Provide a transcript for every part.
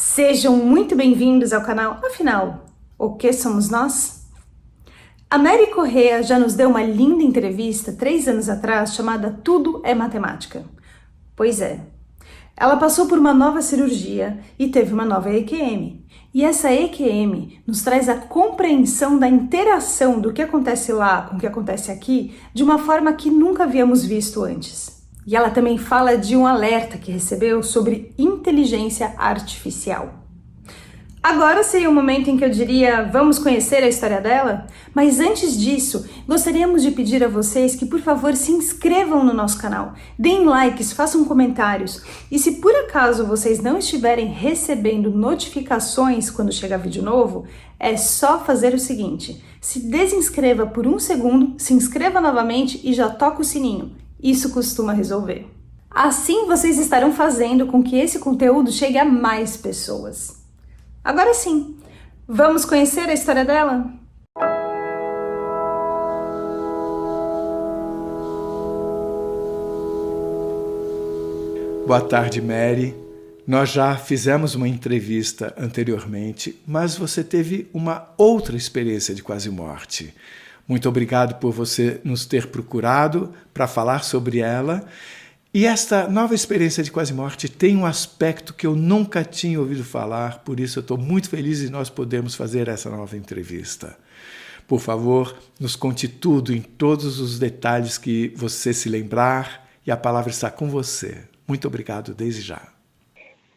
Sejam muito bem-vindos ao canal. Afinal, o que somos nós? A Mary Correa já nos deu uma linda entrevista 3 anos atrás chamada Tudo é Matemática. Pois é, ela passou por uma nova cirurgia e teve uma nova EQM. E essa EQM nos traz a compreensão da interação do que acontece lá com o que acontece aqui de uma forma que nunca havíamos visto antes. E ela também fala de um alerta que recebeu sobre inteligência artificial. Agora seria o momento em que eu diria, vamos conhecer a história dela? Mas antes disso, gostaríamos de pedir a vocês que, por favor, se inscrevam no nosso canal, deem likes, façam comentários. E se por acaso vocês não estiverem recebendo notificações quando chegar vídeo novo, é só fazer o seguinte, se desinscreva por 1 segundo, se inscreva novamente e já toca o sininho. Isso costuma resolver. Assim vocês estarão fazendo com que esse conteúdo chegue a mais pessoas. Agora sim, vamos conhecer a história dela? Boa tarde, Mary. Nós já fizemos uma entrevista anteriormente, mas você teve uma outra experiência de quase morte. Muito obrigado por você nos ter procurado para falar sobre ela. E esta nova experiência de quase morte tem um aspecto que eu nunca tinha ouvido falar, por isso eu estou muito feliz de nós podermos fazer essa nova entrevista. Por favor, nos conte tudo em todos os detalhes que você se lembrar e a palavra está com você. Muito obrigado desde já.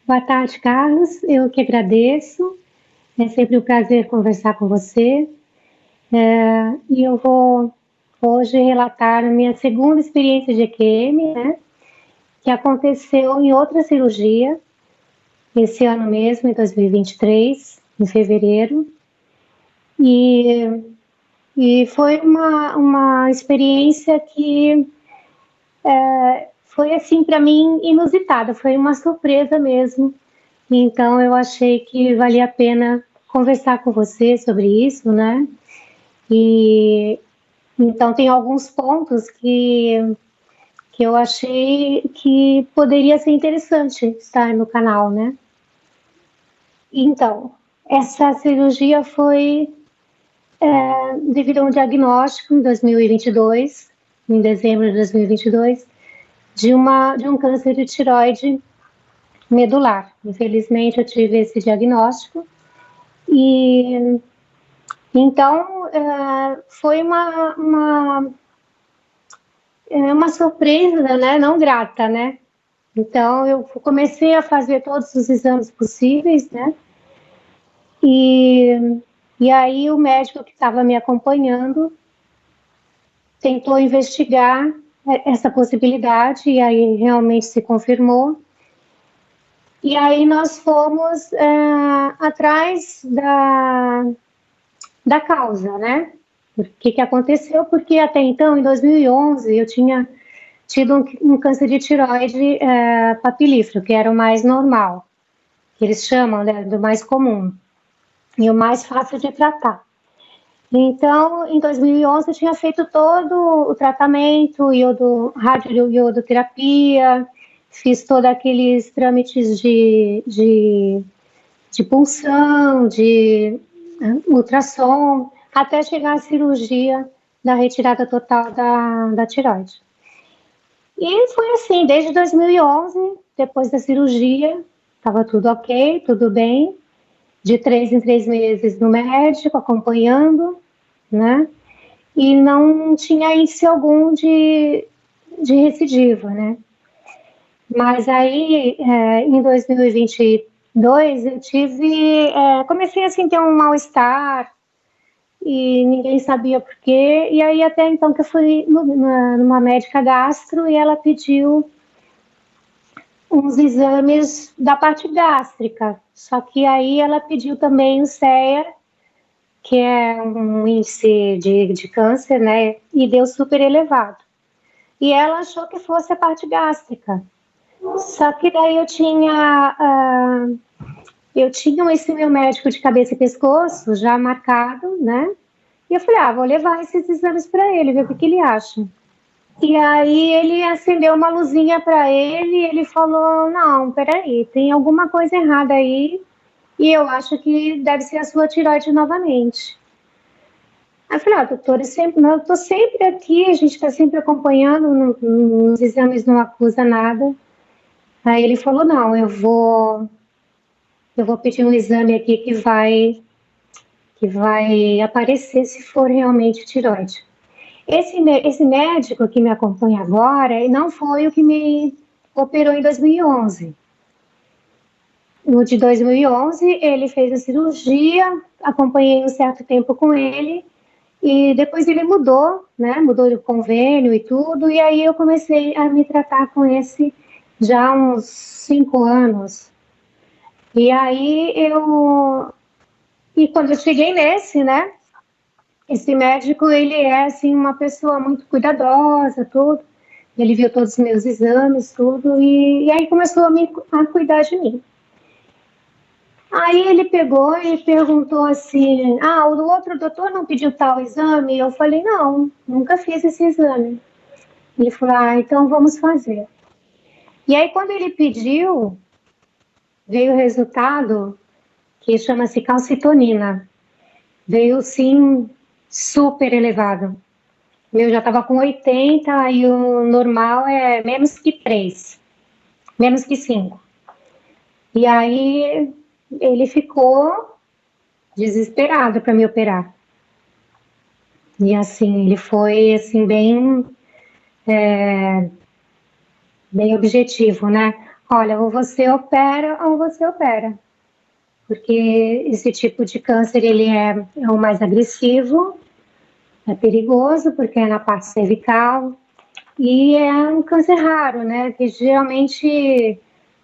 Boa tarde, Carlos. Eu que agradeço. É sempre um prazer conversar com você. E eu vou hoje relatar a minha segunda experiência de EQM, né, que aconteceu em outra cirurgia, esse ano mesmo, em 2023, em fevereiro. E foi uma experiência que foi, assim, para mim, inusitada, foi uma surpresa mesmo. Então, eu achei que valia a pena conversar com você sobre isso, né? E então tem alguns pontos que eu achei que poderia ser interessante estar no canal, né? Então, essa cirurgia foi devido a um diagnóstico em 2022, em dezembro de 2022, de um câncer de tireoide medular. Infelizmente, eu tive esse diagnóstico e então foi uma surpresa, né, não grata, né? Então eu comecei a fazer todos os exames possíveis, né? E aí o médico que estava me acompanhando tentou investigar essa possibilidade e aí realmente se confirmou. E aí nós fomos atrás da causa, né? O que aconteceu? Porque até então, em 2011, eu tinha tido um câncer de tireoide papilífero, que era o mais normal, que eles chamam, né, do mais comum, e o mais fácil de tratar. Então, em 2011, eu tinha feito todo o tratamento, radioiodoterapia, fiz todos aqueles trâmites de punção, de ultrassom, até chegar à cirurgia da retirada total da tireoide. E foi assim, desde 2011, depois da cirurgia, estava tudo ok, tudo bem, de 3 em 3 meses no médico, acompanhando, né? E não tinha índice algum de recidiva, né? Mas aí, em 2022, eu comecei assim, a ter um mal-estar, e ninguém sabia por quê, e aí até então que eu fui numa médica gastro e ela pediu uns exames da parte gástrica, só que aí ela pediu também o CEA, que é um índice de câncer, né, e deu super elevado. E ela achou que fosse a parte gástrica, só que daí eu tinha esse meu médico de cabeça e pescoço já marcado, né? E eu falei, vou levar esses exames para ele, ver o que ele acha. E aí ele acendeu uma luzinha para ele e ele falou, não, peraí, tem alguma coisa errada aí, e eu acho que deve ser a sua tireoide novamente. Aí eu falei, doutor, eu estou sempre aqui, a gente está sempre acompanhando, nos exames não acusa nada. Aí ele falou, não, eu vou pedir um exame aqui que vai aparecer se for realmente tireoide. Esse médico que me acompanha agora, não foi o que me operou em 2011. No de 2011, ele fez a cirurgia, acompanhei um certo tempo com ele, e depois ele mudou, né? Mudou de convênio e tudo, e aí eu comecei a me tratar com esse já há uns 5 anos. E aí E quando eu cheguei nesse, né? Esse médico, ele é, assim, uma pessoa muito cuidadosa, tudo. Ele viu todos os meus exames, tudo, e aí começou a cuidar de mim. Aí ele pegou e perguntou assim, o outro doutor não pediu tal exame? Eu falei, não, nunca fiz esse exame. Ele falou, então vamos fazer. E aí quando ele pediu, veio o resultado que chama-se calcitonina. Veio, sim, super elevado. Meu já estava com 80 e o normal é menos que 3, menos que 5. E aí ele ficou desesperado para me operar. E assim, ele foi assim bem objetivo, né? Olha, ou você opera ou você opera. Porque esse tipo de câncer, ele é o mais agressivo, é perigoso, porque é na parte cervical, e é um câncer raro, né? Que geralmente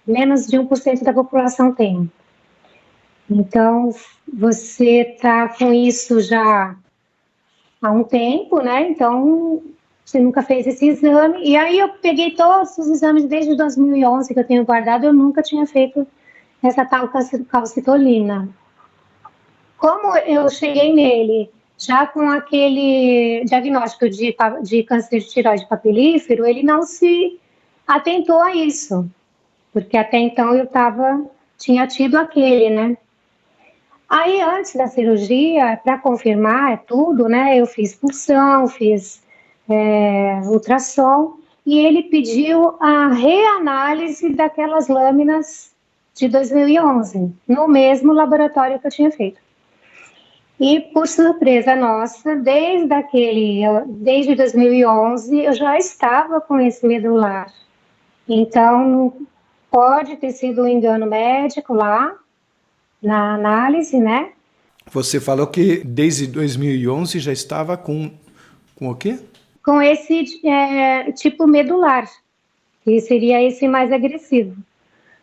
menos de 1% da população tem. Então, você está com isso já há um tempo, né? Então, você nunca fez esse exame. E aí eu peguei todos os exames desde 2011 que eu tenho guardado, eu nunca tinha feito essa tal calcitolina. Como eu cheguei nele já com aquele diagnóstico de câncer de tireoide papilífero, ele não se atentou a isso, porque até então eu tinha tido aquele, né? Aí, antes da cirurgia, para confirmar tudo, né, eu fiz punção, fiz ultrassom, e ele pediu a reanálise daquelas lâminas de 2011, no mesmo laboratório que eu tinha feito. E, por surpresa nossa, desde 2011, eu já estava com esse medular. Então, pode ter sido um engano médico lá, na análise, né? Você falou que desde 2011 já estava com o quê? Com esse tipo medular, que seria esse mais agressivo.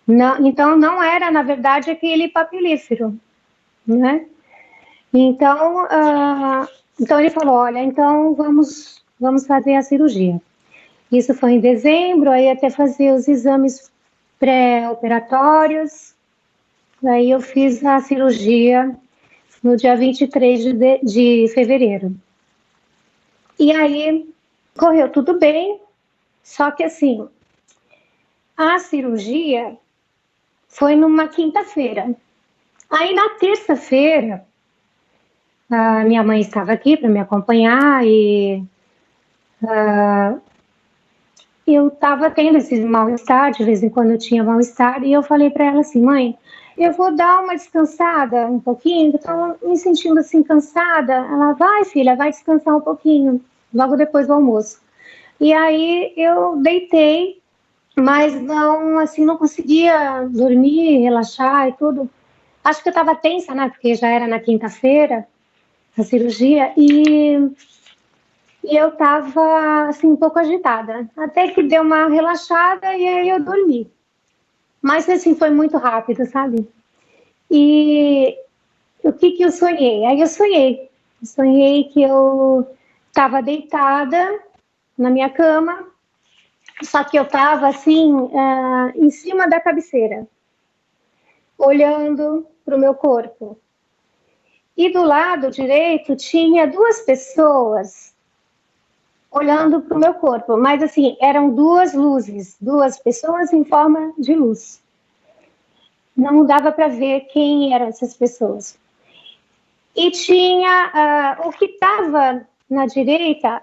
Não, então, não era, na verdade, aquele papilífero, né? Então, então ele falou, olha, então vamos fazer a cirurgia. Isso foi em dezembro, aí até fazer os exames pré-operatórios. Aí eu fiz a cirurgia no dia 23 de fevereiro. E aí correu tudo bem, só que assim, a cirurgia foi numa quinta-feira. Aí na terça-feira, a minha mãe estava aqui para me acompanhar e eu estava tendo esse mal-estar, de vez em quando eu tinha mal-estar, e eu falei para ela assim, mãe, eu vou dar uma descansada um pouquinho, eu estou me sentindo assim cansada. Ela, vai filha, vai descansar um pouquinho, logo depois do almoço. E aí eu deitei, mas não conseguia dormir, relaxar e tudo. Acho que eu estava tensa, né, porque já era na quinta-feira, a cirurgia, e eu estava assim, um pouco agitada, até que deu uma relaxada e aí eu dormi. Mas assim, foi muito rápido, sabe? E o que eu sonhei? Aí eu sonhei que eu estava deitada na minha cama, só que eu estava assim, em cima da cabeceira, olhando para o meu corpo. E do lado direito tinha 2 pessoas olhando para o meu corpo, mas assim, eram 2 luzes, 2 pessoas em forma de luz. não dava para ver quem eram essas pessoas. E tinha o que estava na direita,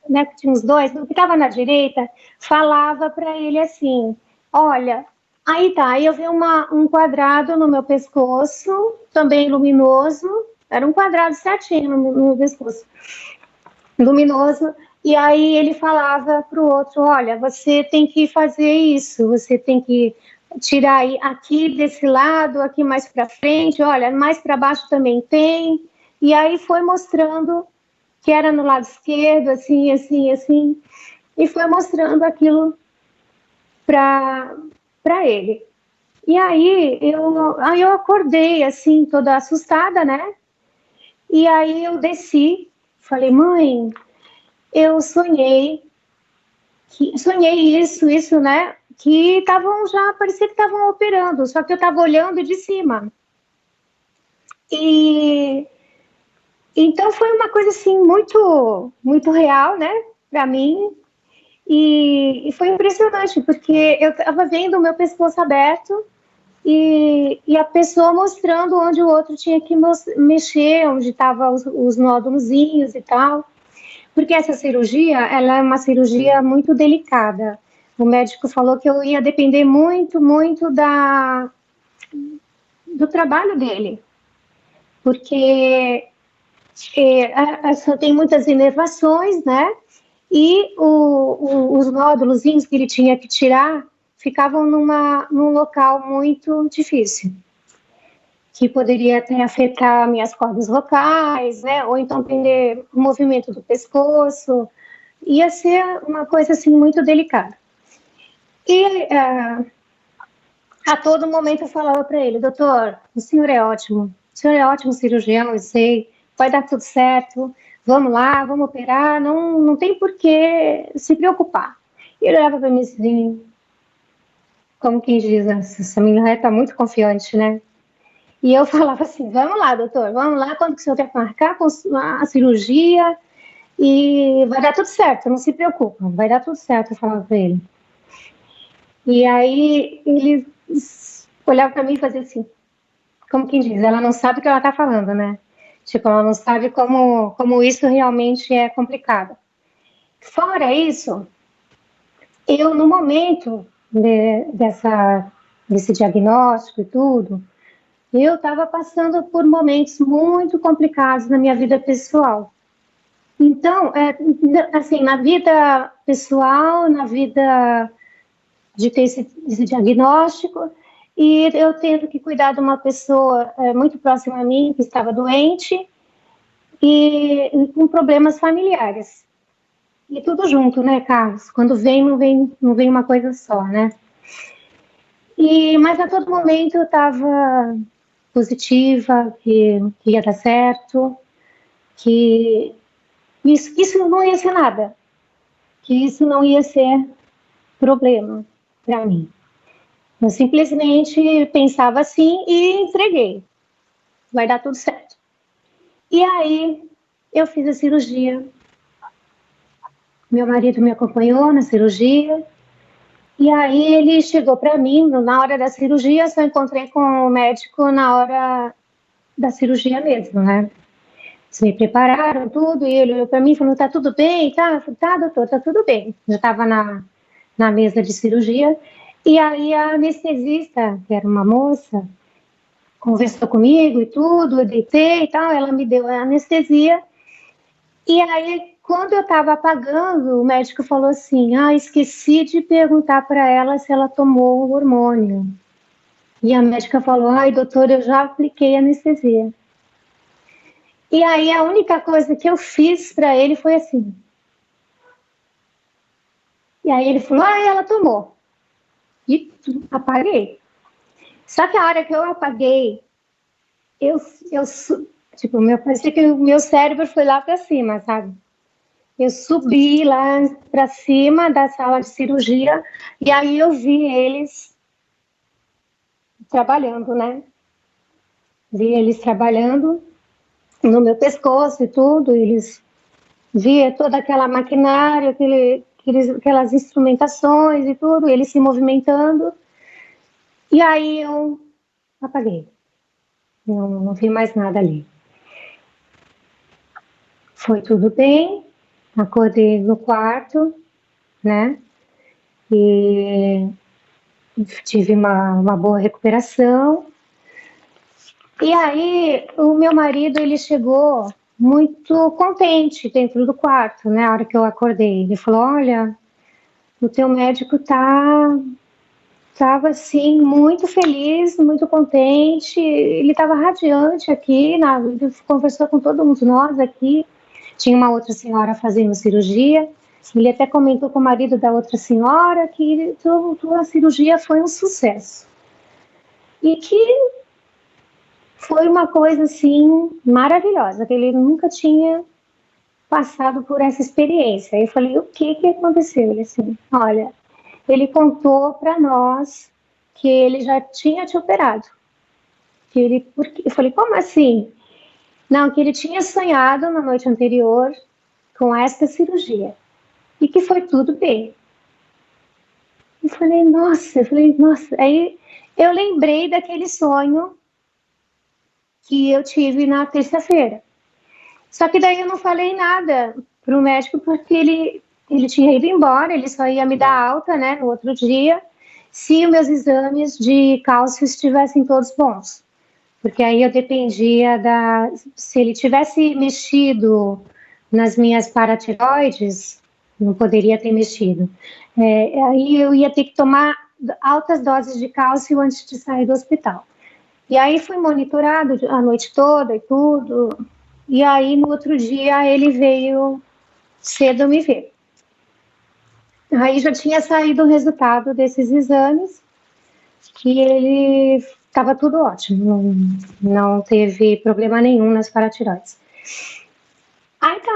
né, tinha os dois, o que estava na direita falava para ele assim, olha, aí tá, aí eu vi um quadrado no meu pescoço, também luminoso, era um quadrado certinho no meu pescoço, luminoso, e aí ele falava para o outro, olha, você tem que fazer isso, você tem que tirar aqui desse lado, aqui mais para frente, olha, mais para baixo também tem, e aí foi mostrando que era no lado esquerdo, assim, assim, assim, e foi mostrando aquilo para ele. E aí eu acordei, assim, toda assustada, né? E aí eu desci, falei, mãe, eu sonhei isso, né? Que estavam já, parecia que estavam operando, só que eu estava olhando de cima. E então foi uma coisa assim muito, muito real, né? Para mim. E foi impressionante, porque eu estava vendo o meu pescoço aberto e a pessoa mostrando onde o outro tinha que mexer, onde estavam os nódulozinhos e tal. Porque essa cirurgia, ela é uma cirurgia muito delicada. O médico falou que eu ia depender muito, muito do trabalho dele. Porque tem muitas inervações, né? E os nódulozinhos que ele tinha que tirar ficavam num local muito difícil, que poderia até afetar minhas cordas vocais, né? Ou então perder o movimento do pescoço. Ia ser uma coisa assim muito delicada. E a todo momento eu falava para ele, doutor, o senhor é ótimo cirurgião, eu sei, vai dar tudo certo, vamos lá, vamos operar, não tem por que se preocupar. E ele olhava para mim assim, como quem diz, essa menina está muito confiante, né? E eu falava assim, vamos lá, doutor, vamos lá, quando que o senhor quer marcar a cirurgia e vai dar tudo certo, não se preocupa, vai dar tudo certo, eu falava para ele. E aí ele olhava para mim e fazia assim, como quem diz, ela não sabe o que ela está falando, né? Tipo, ela não sabe como isso realmente é complicado. Fora isso, eu no momento desse diagnóstico e tudo, eu estava passando por momentos muito complicados na minha vida pessoal. Então, assim, na vida pessoal, na vida de ter esse diagnóstico, e eu tendo que cuidar de uma pessoa muito próxima a mim, que estava doente, e com problemas familiares. E tudo junto, né, Carlos? Quando vem, não vem uma coisa só, né? Mas a todo momento eu estava positiva, que ia dar certo, que isso não ia ser nada, que isso não ia ser problema para mim. Eu simplesmente pensava assim e entreguei. Vai dar tudo certo. E aí eu fiz a cirurgia. Meu marido me acompanhou na cirurgia. E aí ele chegou para mim na hora da cirurgia. Só encontrei com o médico na hora da cirurgia mesmo, né? Eles me prepararam tudo e ele olhou para mim e falou: tá tudo bem? Tá? Eu falei, tá, doutor, tá tudo bem. Já estava na mesa de cirurgia. E aí a anestesista, que era uma moça, conversou comigo e tudo, eu deitei e tal, ela me deu a anestesia. E aí, quando eu estava apagando, o médico falou assim, esqueci de perguntar para ela se ela tomou o hormônio. E a médica falou, doutor, eu já apliquei anestesia. E aí, a única coisa que eu fiz para ele foi assim. E aí ele falou, ela tomou. E apaguei. Só que a hora que eu apaguei, parecia que o meu cérebro foi lá para cima, sabe? Eu subi lá para cima da sala de cirurgia e aí eu vi eles trabalhando, né? Vi eles trabalhando no meu pescoço e tudo, eles via toda aquela maquinária, aquelas instrumentações e tudo, eles se movimentando. E aí eu apaguei. Não vi mais nada ali. Foi tudo bem, acordei no quarto, né? E tive uma boa recuperação. E aí o meu marido, ele chegou muito contente dentro do quarto, né? A hora que eu acordei, ele falou: olha, o teu médico estava assim muito feliz, muito contente. Ele estava radiante aqui, ele conversou com todo mundo nós aqui. Tinha uma outra senhora fazendo cirurgia. Ele até comentou com o marido da outra senhora que a cirurgia foi um sucesso. E que foi uma coisa assim maravilhosa, que ele nunca tinha passado por essa experiência. Aí eu falei: o que aconteceu? Ele assim: olha, ele contou para nós que ele já tinha te operado. Eu falei: como assim? Não, que ele tinha sonhado na noite anterior com esta cirurgia e que foi tudo bem. Eu falei, nossa. Aí eu lembrei daquele sonho que eu tive na terça-feira. Só que daí eu não falei nada pro médico porque ele tinha ido embora, ele só ia me dar alta, né, no outro dia, se os meus exames de cálcio estivessem todos bons. Porque aí eu dependia se ele tivesse mexido nas minhas paratiroides, não poderia ter mexido. Aí eu ia ter que tomar altas doses de cálcio antes de sair do hospital. E aí fui monitorado a noite toda e tudo. E aí no outro dia ele veio cedo me ver. Aí já tinha saído o resultado desses exames e ele estava tudo ótimo, não teve problema nenhum nas paratiroides.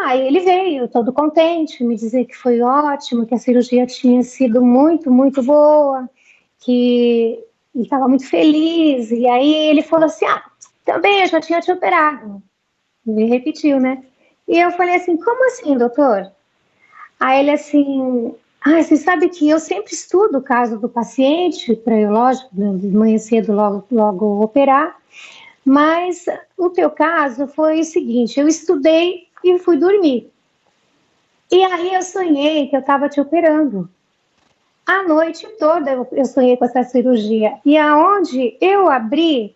Aí ele veio todo contente, me dizer que foi ótimo, que a cirurgia tinha sido muito, muito boa, que ele estava muito feliz. E aí ele falou assim: também eu já tinha te operado. Ele repetiu, né? E eu falei assim: como assim, doutor? Aí ele assim: você sabe que eu sempre estudo o caso do paciente, para eu, lógico, de manhã cedo logo operar, mas o teu caso foi o seguinte: eu estudei e fui dormir. E aí eu sonhei que eu estava te operando. A noite toda eu sonhei com essa cirurgia. E aonde eu abri,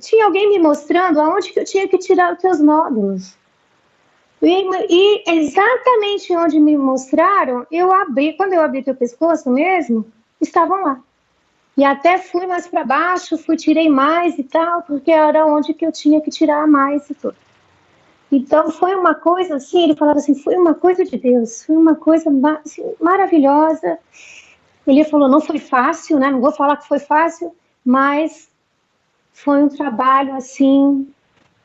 tinha alguém me mostrando aonde que eu tinha que tirar os teus nódulos. E exatamente onde me mostraram, quando eu abri teu pescoço mesmo, estavam lá. E até fui mais para baixo, tirei mais e tal, porque era onde que eu tinha que tirar mais e tudo. Então foi uma coisa assim, ele falava assim, foi uma coisa de Deus, foi uma coisa assim, maravilhosa. Ele falou: não foi fácil, né? Não vou falar que foi fácil, mas foi um trabalho assim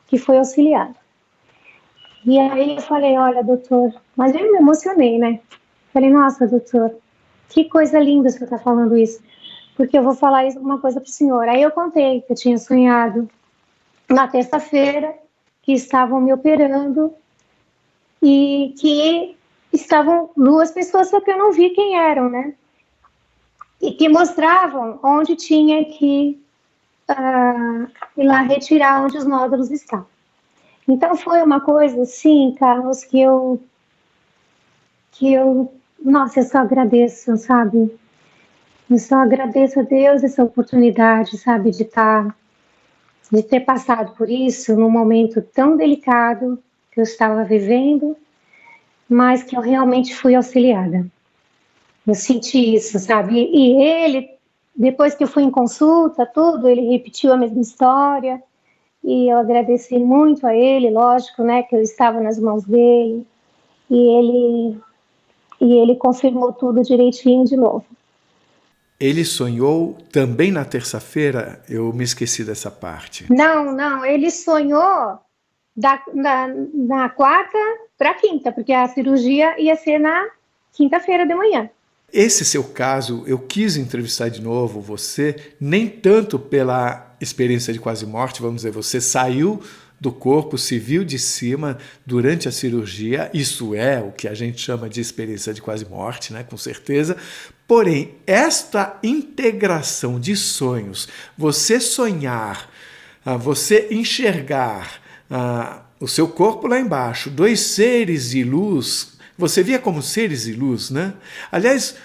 que foi auxiliado. E aí eu falei: olha, doutor, mas eu me emocionei, né? Falei: nossa, doutor, que coisa linda você está falando isso, porque eu vou falar uma coisa para o senhor. Aí eu contei que eu tinha sonhado na terça-feira que estavam me operando e que estavam 2 pessoas, só que eu não vi quem eram, né? E que mostravam onde tinha que ir lá retirar onde os nódulos estavam. Então foi uma coisa assim, Carlos, que nossa, eu só agradeço, sabe? Eu só agradeço a Deus essa oportunidade, sabe, de ter passado por isso num momento tão delicado que eu estava vivendo, mas que eu realmente fui auxiliada. Eu senti isso, sabe? E ele, depois que eu fui em consulta, tudo, ele repetiu a mesma história. E eu agradeci muito a ele, lógico, né, que eu estava nas mãos dele. E ele confirmou tudo direitinho de novo. Ele sonhou também na terça-feira? Eu me esqueci dessa parte. Não, ele sonhou na quarta para quinta, porque a cirurgia ia ser na quinta-feira de manhã. Esse seu caso, eu quis entrevistar de novo você, nem tanto pela experiência de quase morte, vamos dizer, você saiu do corpo, se viu de cima durante a cirurgia, isso é o que a gente chama de experiência de quase morte, né, com certeza, Porém, esta integração de sonhos, você sonhar, você enxergar o seu corpo lá embaixo, dois seres de luz, você via como seres de luz, né? Aliás,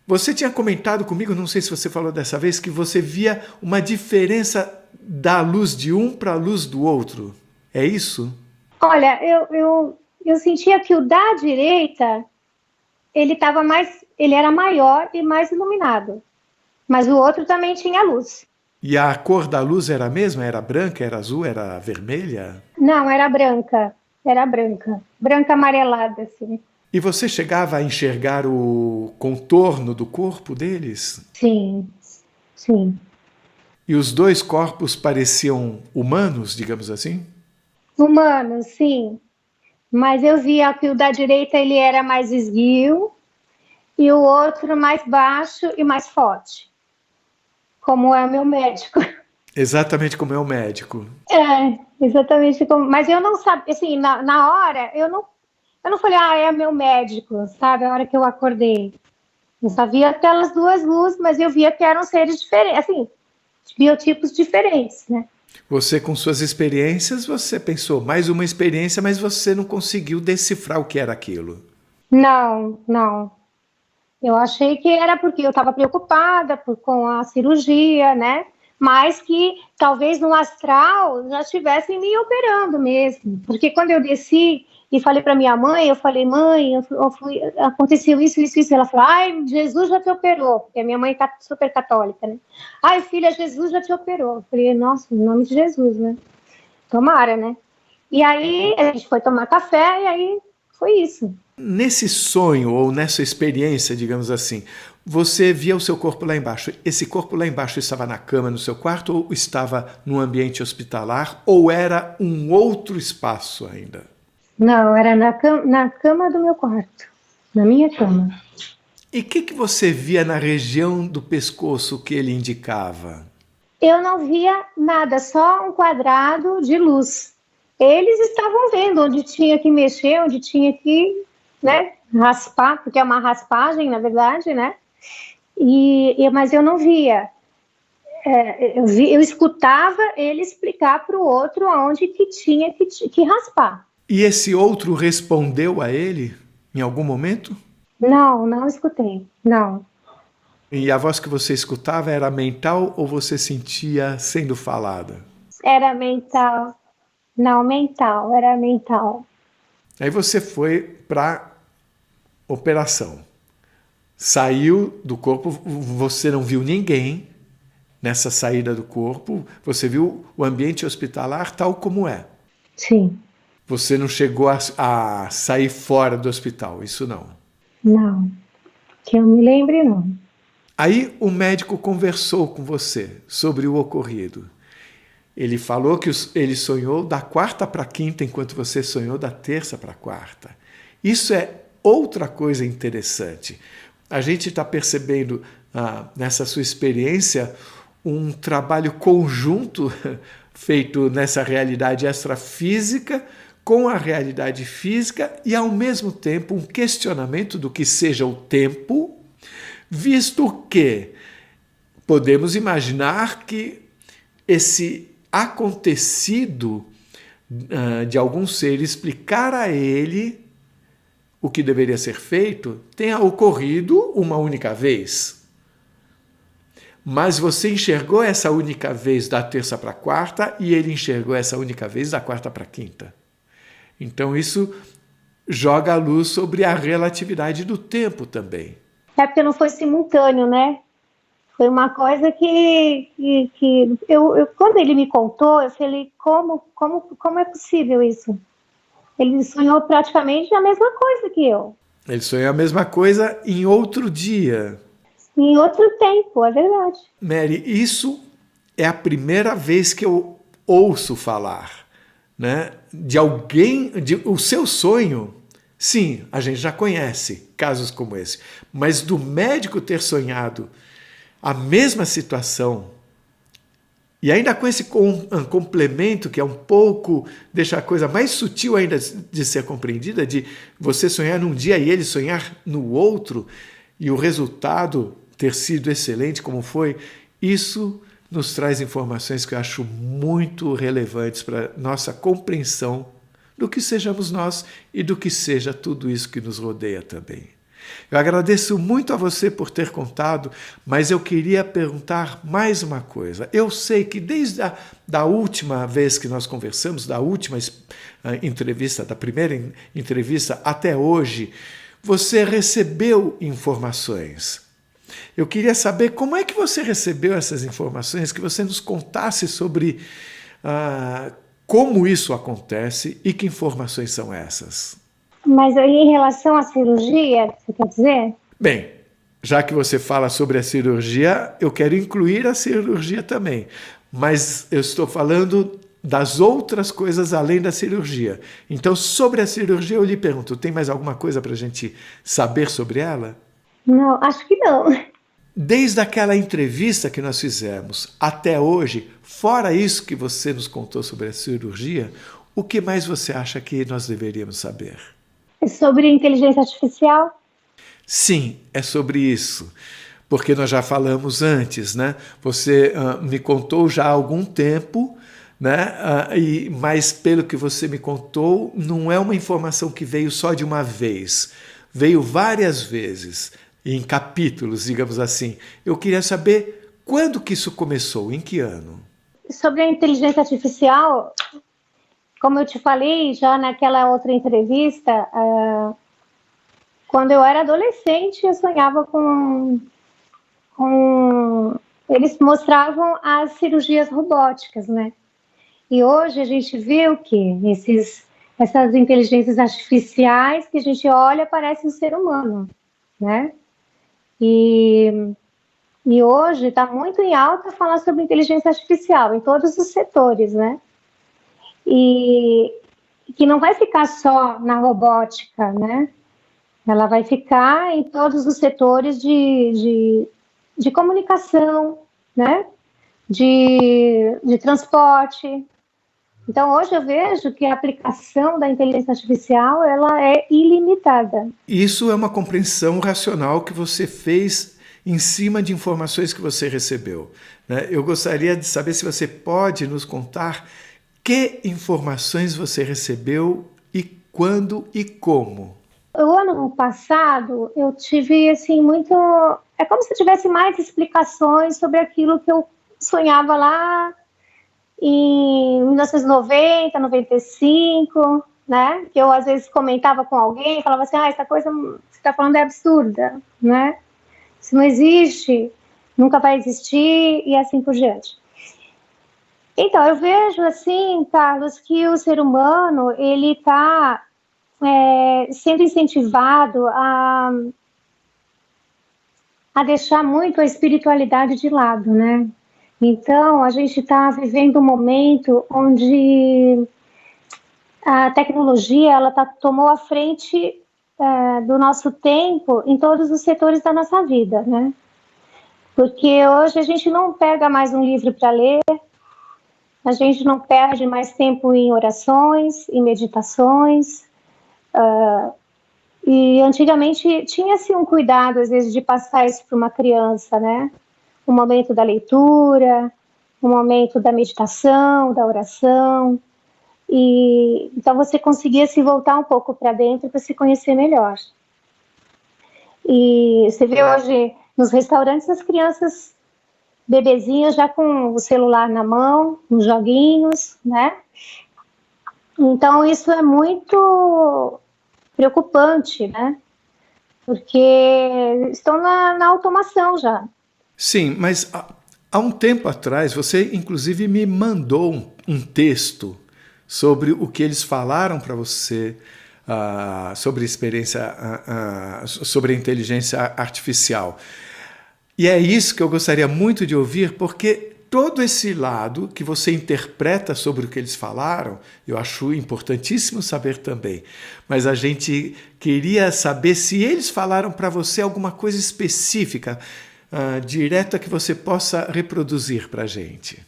você tinha comentado comigo, não sei se você falou dessa vez, que você via uma diferença da luz de um para a luz do outro. É isso? Olha, eu sentia que o da direita, ele era maior e mais iluminado, mas o outro também tinha luz. E a cor da luz era a mesma? Era branca, era azul, era vermelha? Não, era branca amarelada, assim. E você chegava a enxergar o contorno do corpo deles? Sim, sim. E os dois corpos pareciam humanos, digamos assim? Humano, sim. Mas eu via que o da direita ele era mais esguio e o outro mais baixo e mais forte, como é o meu médico. Exatamente como é o médico. Exatamente como. Mas eu não sabia, assim, na hora, eu não falei, é meu médico, sabe? A hora que eu acordei. Eu só via aquelas duas luzes, mas eu via que eram seres diferentes, assim, biotipos diferentes, né? Você, com suas experiências, você pensou mais uma experiência, mas você não conseguiu decifrar o que era aquilo. Não. Eu achei que era porque eu estava preocupada com a cirurgia, né? Mas que talvez no astral já estivessem me operando mesmo. Porque quando eu desci e falei para minha mãe, eu falei, mãe, aconteceu isso. Ela falou, ai, Jesus já te operou, porque a minha mãe é super católica, né? Ai, filha, Jesus já te operou. Eu falei, nossa, em nome de Jesus, né? Tomara, né? E aí a gente foi tomar café e aí foi isso. Nesse sonho ou nessa experiência, digamos assim, você via o seu corpo lá embaixo. Esse corpo lá embaixo estava na cama no seu quarto ou estava num ambiente hospitalar ou era um outro espaço ainda? Não, era na cama do meu quarto, na minha cama. E o que você via na região do pescoço que ele indicava? Eu não via nada, só um quadrado de luz. Eles estavam vendo onde tinha que mexer, onde tinha que, né, raspar, porque é uma raspagem, na verdade, né? Mas eu não via. Eu escutava ele explicar para o outro aonde que tinha que raspar. E esse outro respondeu a ele em algum momento? Não escutei, não. E a voz que você escutava era mental ou você sentia sendo falada? Era mental. Não, mental, era mental. Aí você foi para operação. Saiu do corpo, você não viu ninguém nessa saída do corpo, você viu o ambiente hospitalar tal como é. Sim. Você não chegou a sair fora do hospital, isso não? Não, que eu me lembre não. Aí o médico conversou com você sobre o ocorrido. Ele falou que ele sonhou da quarta para a quinta, enquanto você sonhou da terça para a quarta. Isso é outra coisa interessante. A gente está percebendo nessa sua experiência um trabalho conjunto feito nessa realidade extrafísica com a realidade física e, ao mesmo tempo, um questionamento do que seja o tempo, visto que podemos imaginar que esse acontecido de algum ser explicar a ele o que deveria ser feito tenha ocorrido uma única vez. Mas você enxergou essa única vez da terça para a quarta e ele enxergou essa única vez da quarta para a quinta. Então isso joga a luz sobre a relatividade do tempo também. É porque não foi simultâneo, né? Foi uma coisa que quando ele me contou, eu falei, como é possível isso? Ele sonhou praticamente a mesma coisa que eu. Ele sonhou a mesma coisa em outro dia. Em outro tempo, é verdade. Mary, isso é a primeira vez que eu ouço falar, né, de alguém, o seu sonho. Sim, a gente já conhece casos como esse, mas do médico ter sonhado a mesma situação e ainda com esse complemento que é um pouco, deixa a coisa mais sutil ainda de ser compreendida, de você sonhar num dia e ele sonhar no outro, e o resultado ter sido excelente como foi, isso nos traz informações que eu acho muito relevantes para nossa compreensão do que sejamos nós e do que seja tudo isso que nos rodeia também. Eu agradeço muito a você por ter contado, mas eu queria perguntar mais uma coisa. Eu sei que desde a última vez que nós conversamos, da última entrevista, da primeira entrevista até hoje, você recebeu informações. Eu queria saber como é que você recebeu essas informações, que você nos contasse sobre como isso acontece e que informações são essas. Mas aí, em relação à cirurgia, você quer dizer? Bem, já que você fala sobre a cirurgia, eu quero incluir a cirurgia também. Mas eu estou falando das outras coisas além da cirurgia. Então, sobre a cirurgia, eu lhe pergunto, tem mais alguma coisa para a gente saber sobre ela? Não, acho que não. Desde aquela entrevista que nós fizemos até hoje, fora isso que você nos contou sobre a cirurgia, o que mais você acha que nós deveríamos saber? Sobre inteligência artificial? Sim, é sobre isso. Porque nós já falamos antes, né? Você me contou já há algum tempo, né? Mas pelo que você me contou, não é uma informação que veio só de uma vez. Veio várias vezes, em capítulos, digamos assim. Eu queria saber quando que isso começou, em que ano? Sobre a inteligência artificial, como eu te falei já naquela outra entrevista, quando eu era adolescente, eu sonhava com... Eles mostravam as cirurgias robóticas, né? E hoje a gente vê o quê? Essas inteligências artificiais que a gente olha, parece um ser humano, né? E hoje está muito em alta falar sobre inteligência artificial em todos os setores, né? E que não vai ficar só na robótica, né? Ela vai ficar em todos os setores de comunicação, né? De transporte. Então, hoje eu vejo que a aplicação da inteligência artificial ela é ilimitada. Isso é uma compreensão racional que você fez em cima de informações que você recebeu, né? Eu gostaria de saber se você pode nos contar que informações você recebeu e quando e como. O ano passado eu tive assim muito... É como se eu tivesse mais explicações sobre aquilo que eu sonhava lá em 1990, 95, né? Que eu às vezes comentava com alguém e falava assim, essa coisa que você está falando é absurda, né? Isso não existe, nunca vai existir e assim por diante. Então, eu vejo assim, Carlos, que o ser humano, ele está sendo incentivado a deixar muito a espiritualidade de lado, né? Então, a gente está vivendo um momento onde a tecnologia, ela tomou a frente do nosso tempo em todos os setores da nossa vida, né? Porque hoje a gente não pega mais um livro para ler, a gente não perde mais tempo em orações, em meditações. E antigamente tinha-se um cuidado, às vezes, de passar isso para uma criança, né? O momento da leitura, o momento da meditação, da oração. E então você conseguia se voltar um pouco para dentro para se conhecer melhor. E você vê hoje nos restaurantes as crianças bebezinhas já com o celular na mão, uns joguinhos, né? Então isso é muito preocupante, né? Porque estão na automação já. Sim, mas há um tempo atrás você inclusive me mandou um texto sobre o que eles falaram para você sobre a experiência, sobre a inteligência artificial. E é isso que eu gostaria muito de ouvir, porque todo esse lado que você interpreta sobre o que eles falaram, eu acho importantíssimo saber também. Mas a gente queria saber se eles falaram para você alguma coisa específica, direta, que você possa reproduzir para a gente.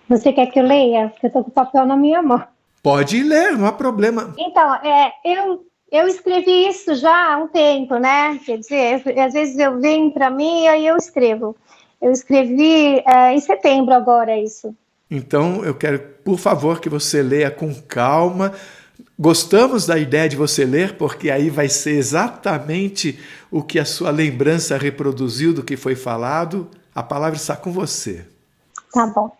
Você quer que eu leia? Porque eu estou com o papel na minha mão. Pode ler, não há problema. Então, Eu escrevi isso já há um tempo, né? Quer dizer, às vezes eu venho para mim e aí eu escrevo. Eu escrevi em setembro agora isso. Então, eu quero, por favor, que você leia com calma. Gostamos da ideia de você ler, porque aí vai ser exatamente o que a sua lembrança reproduziu do que foi falado. A palavra está com você. Tá bom.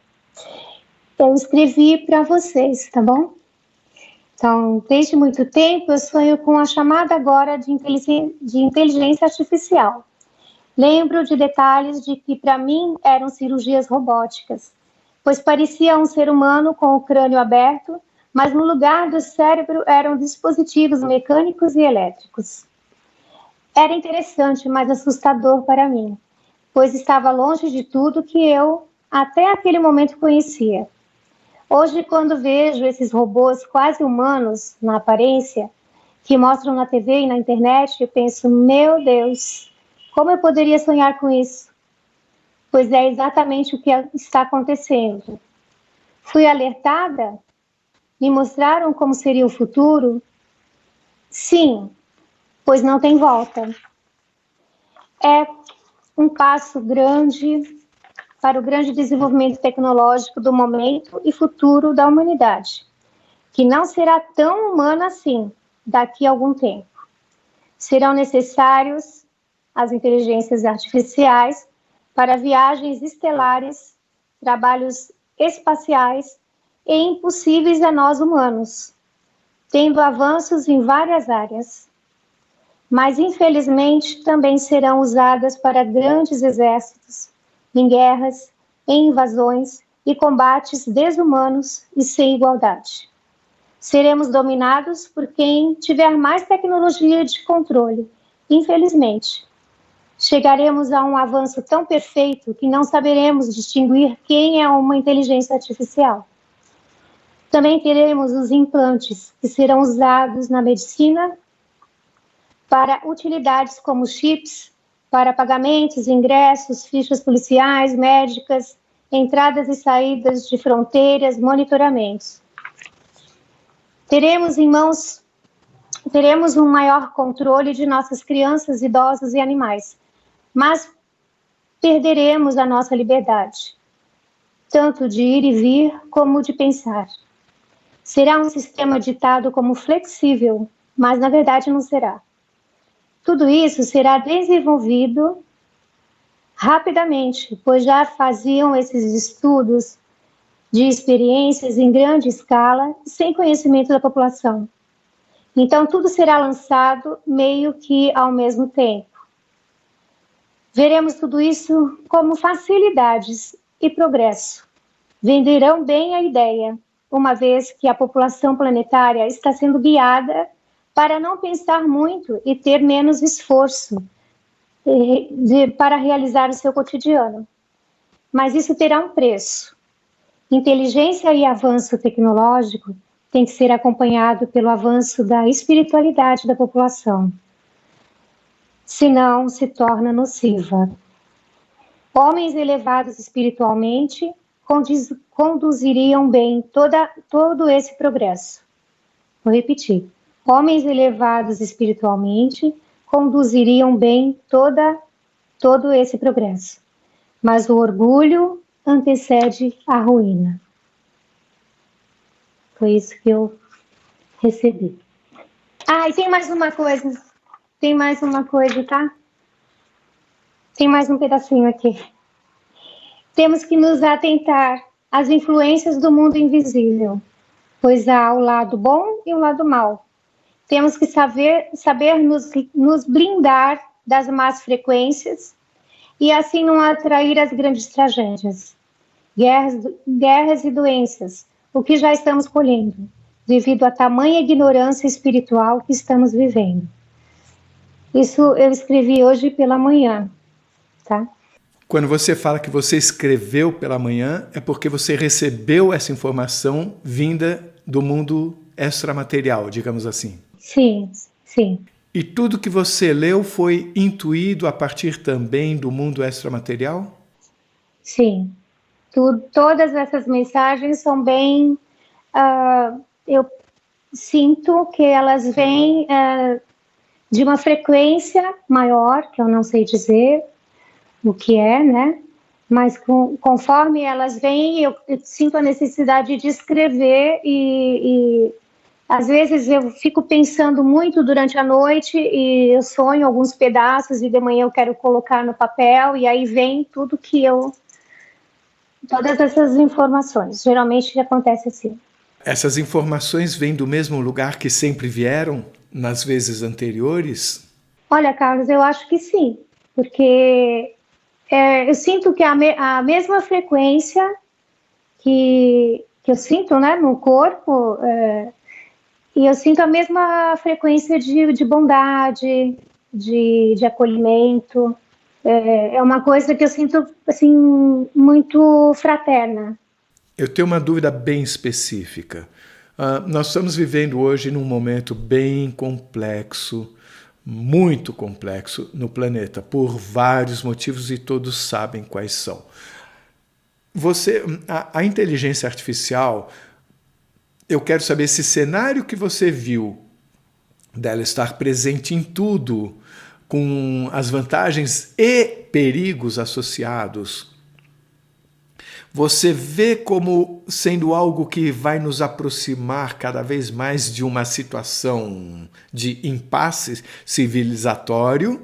Eu escrevi para vocês, tá bom? Então, desde muito tempo eu sonho com a chamada agora de inteligência artificial. Lembro de detalhes de que para mim eram cirurgias robóticas, pois parecia um ser humano com o crânio aberto, mas no lugar do cérebro eram dispositivos mecânicos e elétricos. Era interessante, mas assustador para mim, pois estava longe de tudo que eu, até aquele momento, conhecia. Hoje, quando vejo esses robôs quase humanos na aparência, que mostram na TV e na internet, eu penso, meu Deus, como eu poderia sonhar com isso? Pois é exatamente o que está acontecendo. Fui alertada? Me mostraram como seria o futuro? Sim, pois não tem volta. É um passo grande para o grande desenvolvimento tecnológico do momento e futuro da humanidade, que não será tão humana assim daqui a algum tempo. Serão necessários as inteligências artificiais para viagens estelares, trabalhos espaciais e impossíveis a nós humanos, tendo avanços em várias áreas. Mas, infelizmente, também serão usadas para grandes exércitos, em guerras, em invasões e combates desumanos e sem igualdade. Seremos dominados por quem tiver mais tecnologia de controle, infelizmente. Chegaremos a um avanço tão perfeito que não saberemos distinguir quem é uma inteligência artificial. Também teremos os implantes, que serão usados na medicina para utilidades como chips, para pagamentos, ingressos, fichas policiais, médicas, entradas e saídas de fronteiras, monitoramentos. Teremos um maior controle de nossas crianças, idosos e animais, mas perderemos a nossa liberdade, tanto de ir e vir como de pensar. Será um sistema ditado como flexível, mas na verdade não será. Tudo isso será desenvolvido rapidamente, pois já faziam esses estudos de experiências em grande escala, sem conhecimento da população. Então, tudo será lançado meio que ao mesmo tempo. Veremos tudo isso como facilidades e progresso. Venderão bem a ideia, uma vez que a população planetária está sendo guiada para não pensar muito e ter menos esforço para realizar o seu cotidiano. Mas isso terá um preço. Inteligência e avanço tecnológico tem que ser acompanhado pelo avanço da espiritualidade da população. Senão, se torna nociva. Homens elevados espiritualmente conduziriam bem todo esse progresso. Vou repetir. Homens elevados espiritualmente conduziriam bem todo esse progresso. Mas o orgulho antecede a ruína. Foi isso que eu recebi. Ah, e tem mais uma coisa. Tem mais uma coisa, tá? Tem mais um pedacinho aqui. Temos que nos atentar às influências do mundo invisível, pois há o lado bom e o lado mau. Temos que saber nos blindar das más frequências e assim não atrair as grandes tragédias, guerras e doenças, o que já estamos colhendo, devido à tamanha ignorância espiritual que estamos vivendo. Isso eu escrevi hoje pela manhã, tá? Quando você fala que você escreveu pela manhã, é porque você recebeu essa informação vinda do mundo extramaterial, digamos assim. Sim, sim. E tudo que você leu foi intuído a partir também do mundo extramaterial? Sim. Todas essas mensagens são bem... eu sinto que elas vêm de uma frequência maior, que eu não sei dizer o que é, né? Mas conforme elas vêm, eu sinto a necessidade de escrever e às vezes eu fico pensando muito durante a noite e eu sonho alguns pedaços e de manhã eu quero colocar no papel e aí vem todas essas informações. Geralmente acontece assim. Essas informações vêm do mesmo lugar que sempre vieram nas vezes anteriores? Olha, Carlos, eu acho que sim, porque eu sinto que a mesma frequência que eu sinto, né, no corpo, e eu sinto a mesma frequência de bondade, de acolhimento. É uma coisa que eu sinto assim muito fraterna. Eu tenho uma dúvida bem específica. Nós estamos vivendo hoje num momento bem complexo, muito complexo no planeta, por vários motivos e todos sabem quais são. A inteligência artificial, eu quero saber esse cenário que você viu dela estar presente em tudo, com as vantagens e perigos associados. Você vê como sendo algo que vai nos aproximar cada vez mais de uma situação de impasse civilizatório,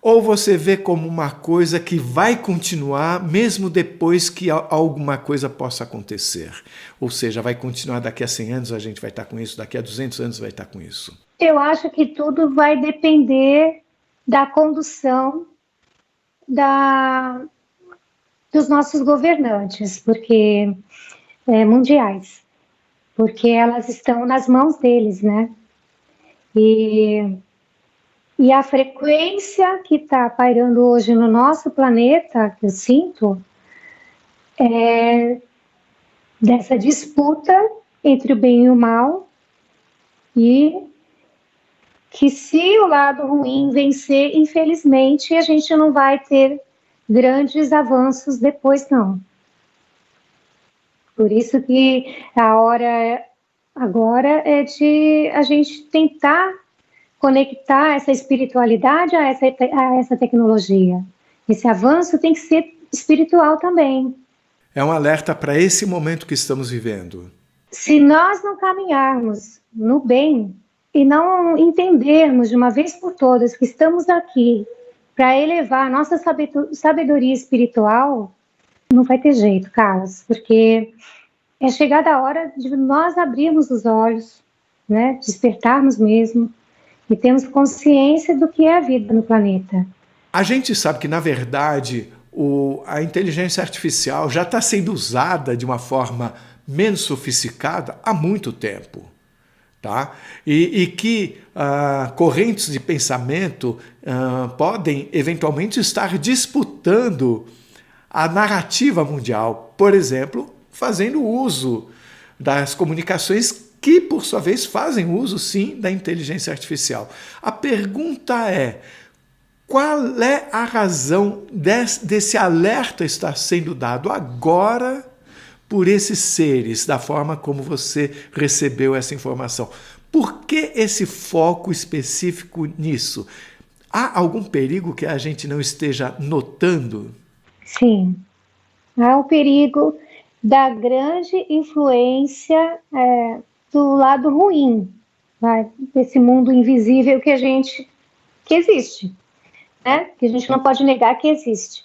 ou você vê como uma coisa que vai continuar mesmo depois que alguma coisa possa acontecer? Ou seja, vai continuar daqui a 100 anos a gente vai estar com isso, daqui a 200 anos vai estar com isso? Eu acho que tudo vai depender da condução dos nossos governantes, porque mundiais, porque elas estão nas mãos deles, né? E a frequência que está pairando hoje no nosso planeta, que eu sinto, é dessa disputa entre o bem e o mal, e que se o lado ruim vencer, infelizmente, a gente não vai ter grandes avanços depois, não. Por isso que a hora agora é de a gente tentar conectar essa espiritualidade a essa tecnologia. Esse avanço tem que ser espiritual também. É um alerta para esse momento que estamos vivendo. Se nós não caminharmos no bem e não entendermos de uma vez por todas que estamos aqui para elevar a nossa sabedoria espiritual, não vai ter jeito, Carlos, porque é chegada a hora de nós abrirmos os olhos, né, despertarmos mesmo e termos consciência do que é a vida no planeta. A gente sabe que, na verdade, a inteligência artificial já está sendo usada de uma forma menos sofisticada há muito tempo. Tá? E que correntes de pensamento podem eventualmente estar disputando a narrativa mundial, por exemplo, fazendo uso das comunicações que, por sua vez, fazem uso, sim, da inteligência artificial. A pergunta é: qual é a razão desse alerta estar sendo dado agora por esses seres, da forma como você recebeu essa informação? Por que esse foco específico nisso? Há algum perigo que a gente não esteja notando? Sim, há o perigo da grande influência do lado ruim, né, desse mundo invisível que existe, né? Que a gente não pode negar que existe.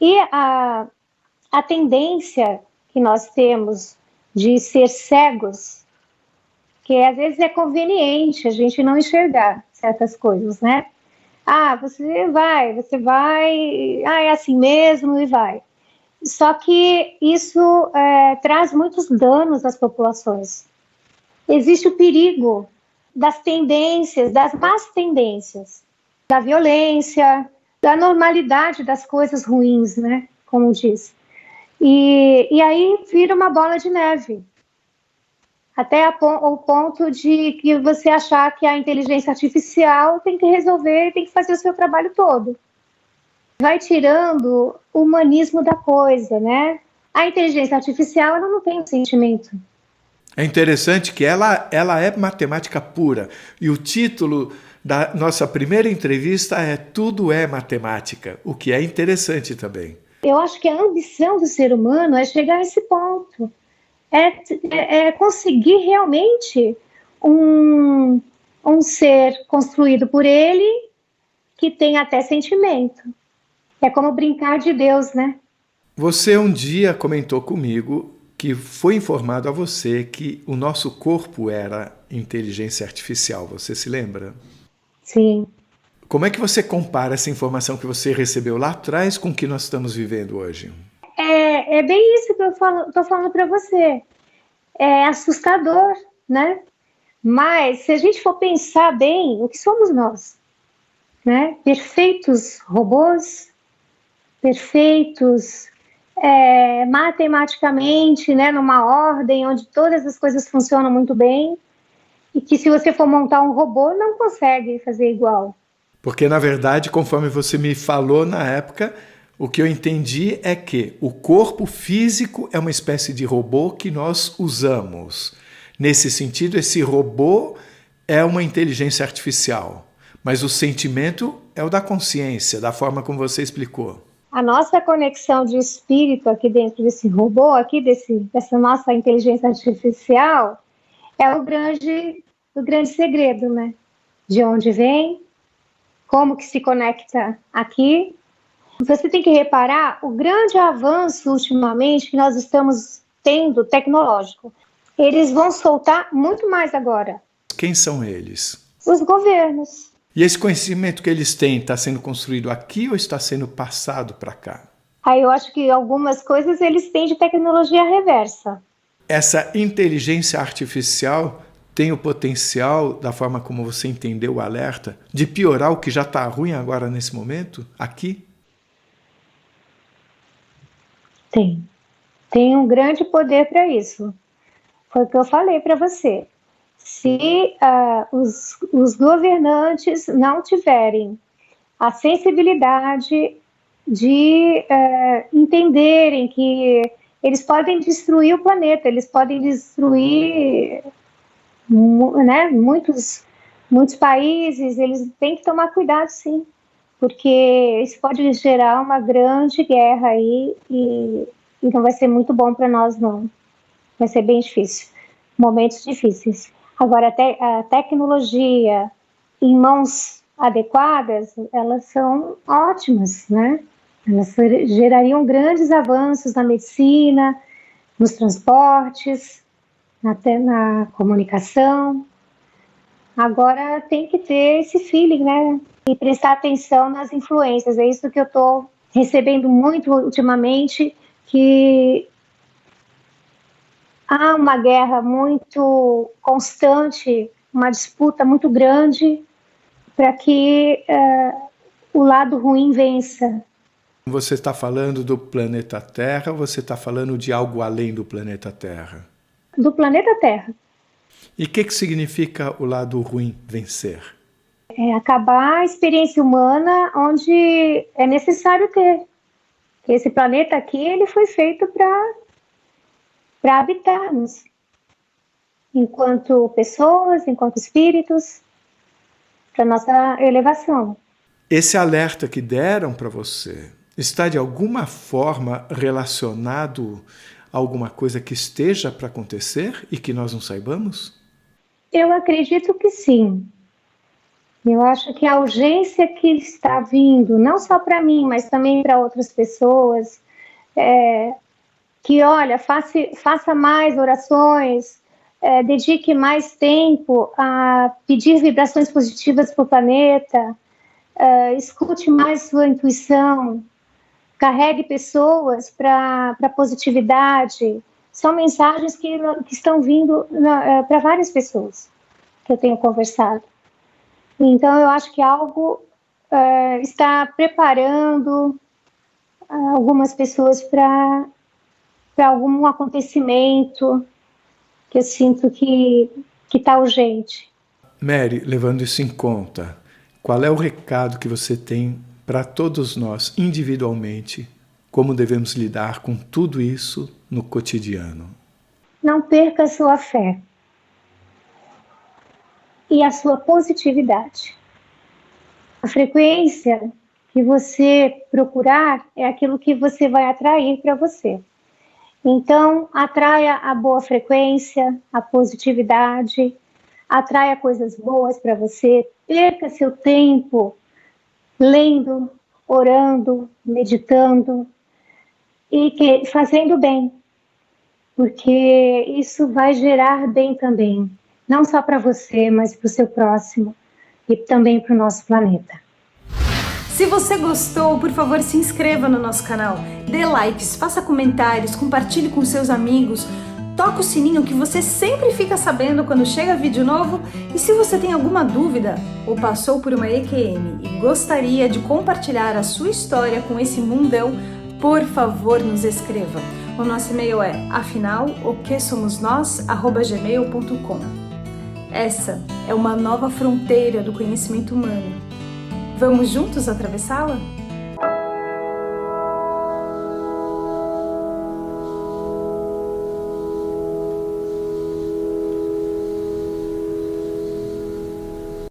E a tendência que nós temos de ser cegos, que às vezes é conveniente a gente não enxergar certas coisas, né? Você vai, é assim mesmo e vai. Só que isso traz muitos danos às populações. Existe o perigo das tendências, das más tendências, da violência, da normalidade das coisas ruins, né? Como diz. E aí vira uma bola de neve. Até o ponto de que você achar que a inteligência artificial tem que resolver, tem que fazer o seu trabalho todo. Vai tirando o humanismo da coisa, né? A inteligência artificial, ela não tem um sentimento. É interessante que ela é matemática pura. E o título da nossa primeira entrevista é Tudo é Matemática, o que é interessante também. Eu acho que a ambição do ser humano é chegar a esse ponto. É conseguir realmente um ser construído por ele que tem até sentimento. É como brincar de Deus, né? Você um dia comentou comigo que foi informado a você que o nosso corpo era inteligência artificial. Você se lembra? Sim. Como é que você compara essa informação que você recebeu lá atrás com o que nós estamos vivendo hoje? É bem isso que eu tô falando para você. É assustador, né? Mas se a gente for pensar bem, o que somos nós? Né? Perfeitos robôs, perfeitos matematicamente, né? Numa ordem onde todas as coisas funcionam muito bem e que se você for montar um robô, não consegue fazer igual. Porque, na verdade, conforme você me falou na época, o que eu entendi é que o corpo físico é uma espécie de robô que nós usamos. Nesse sentido, esse robô é uma inteligência artificial, mas o sentimento é o da consciência, da forma como você explicou. A nossa conexão de espírito aqui dentro desse robô, aqui dessa nossa inteligência artificial, é o grande segredo, né? De onde vem, como que se conecta aqui. Você tem que reparar o grande avanço ultimamente que nós estamos tendo tecnológico. Eles vão soltar muito mais agora. Quem são eles? Os governos. E esse conhecimento que eles têm está sendo construído aqui ou está sendo passado para cá? Aí eu acho que algumas coisas eles têm de tecnologia reversa. Essa inteligência artificial tem o potencial, da forma como você entendeu o alerta, de piorar o que já está ruim agora nesse momento, aqui? Tem. Tem um grande poder para isso. Foi o que eu falei para você. Se os governantes não tiverem a sensibilidade de entenderem que eles podem destruir o planeta, eles podem destruir, né, muitos países, eles têm que tomar cuidado, sim, porque isso pode gerar uma grande guerra aí e não vai ser muito bom para nós, não. Vai ser bem difícil, momentos difíceis. Agora, a tecnologia em mãos adequadas, elas são ótimas, né? Elas gerariam grandes avanços na medicina, nos transportes, até na comunicação. Agora tem que ter esse feeling, né? E prestar atenção nas influências. É isso que eu estou recebendo muito ultimamente, que há uma guerra muito constante, uma disputa muito grande para que o lado ruim vença. Você está falando do planeta Terra ou você está falando de algo além do planeta Terra? Do planeta Terra. E o que significa o lado ruim vencer? É acabar a experiência humana onde é necessário ter. Esse planeta aqui ele foi feito para habitarmos, enquanto pessoas, enquanto espíritos, para nossa elevação. Esse alerta que deram para você está de alguma forma relacionado a alguma coisa que esteja para acontecer e que nós não saibamos? Eu acredito que sim. Eu acho que a urgência que está vindo, não só para mim, mas também para outras pessoas, que, olha, faça mais orações, dedique mais tempo a pedir vibrações positivas para o planeta, escute mais sua intuição, carregue pessoas para a positividade. São mensagens que estão vindo para várias pessoas que eu tenho conversado. Então, eu acho que algo está preparando algumas pessoas para algum acontecimento que eu sinto que está urgente. Mary, levando isso em conta, qual é o recado que você tem para todos nós, individualmente, como devemos lidar com tudo isso no cotidiano? não perca a sua fé e a sua positividade. A frequência que você procurar é aquilo que você vai atrair para você. Então, atraia a boa frequência, a positividade, atraia coisas boas para você, perca seu tempo lendo, orando, meditando e fazendo bem, porque isso vai gerar bem também, não só para você, mas para o seu próximo e também para o nosso planeta. Se você gostou, por favor, se inscreva no nosso canal, dê likes, faça comentários, compartilhe com seus amigos, toca o sininho que você sempre fica sabendo quando chega vídeo novo. E se você tem alguma dúvida ou passou por uma EQM e gostaria de compartilhar a sua história com esse mundão, por favor, nos escreva. O nosso e-mail é afinal.oquesomosnós@gmail.com. Essa é uma nova fronteira do conhecimento humano. Vamos juntos atravessá-la?